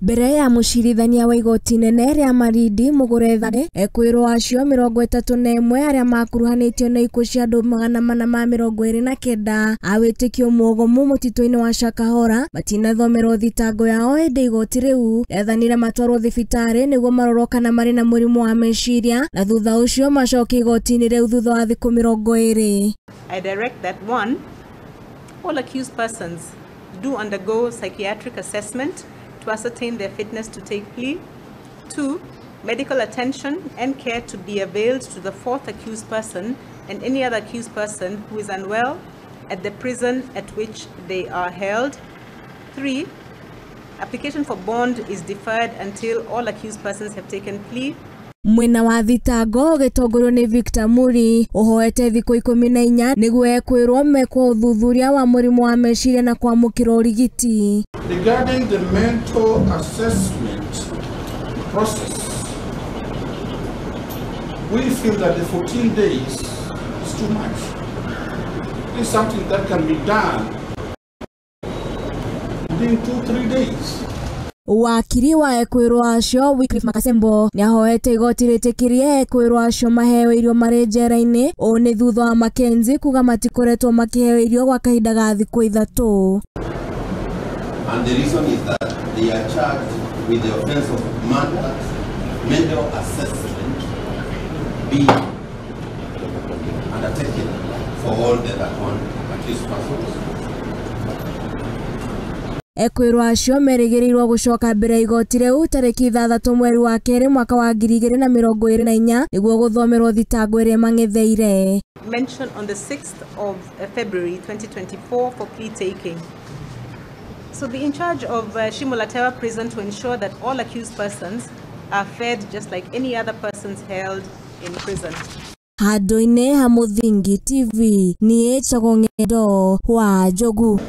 Mbere ya mucirithania wa igoti inene ria Malindi Mugurethane Ekuirwo acio 31 aria makuruhanitio na ikuo cia andu 429 a witikio muogomu mutitu-ini wa Shakahola matinathomerwo thitango yao indi igoti riu riathanire matwarwo thibitari niguo marorwo kana mari na murimu wa meciria na thutha ucio macoke igoti-ini riu thutha wa thiku 20. I direct that 1, all accused persons do undergo psychiatric assessment to ascertain their fitness to take plea. 2, medical attention and care to be availed to the 4th accused person and any other accused person who is unwell at the prison at which they are held. 3, application for bond is deferred until all accused persons have taken plea. Mwena wa thitango gitongorio ni Victor Muri uhoete thiku 14 niguo Ekuirwo mekwo uthuthuria wa murimu wa meciria na kwamukira urigiti. Regarding the mental assessment process, we feel that the 14 days is too much. It's something that can be done within 2-3 days. Wakiri wa Ekuirwo acio Wycliffe Makasembo ni ahoete igoti ritikirie Ekuirwo acio maheo irio mari njera-ini o ni thutha wa Makenzi kuga matikoretwo makiheo irio gwa kahinda ga thiku 3. And the reason is that they are charged with the offense of mental assessment being undertaken for all the accused persons. Ekuirwo acio merigirirwo gucoka mbere igoti riu tariki 6 mweri wa 2 mwaka wa 2024 niguo guthomerwo thitango iria mang'etheire. Mentioned on the 6th of February 2024 for plea taking. So the in charge of Shimulatewa prison to ensure that all accused persons are fed just like any other persons held in prison. Handu-ini ha Muthingi TV ni Ekuirwo wa Njogu.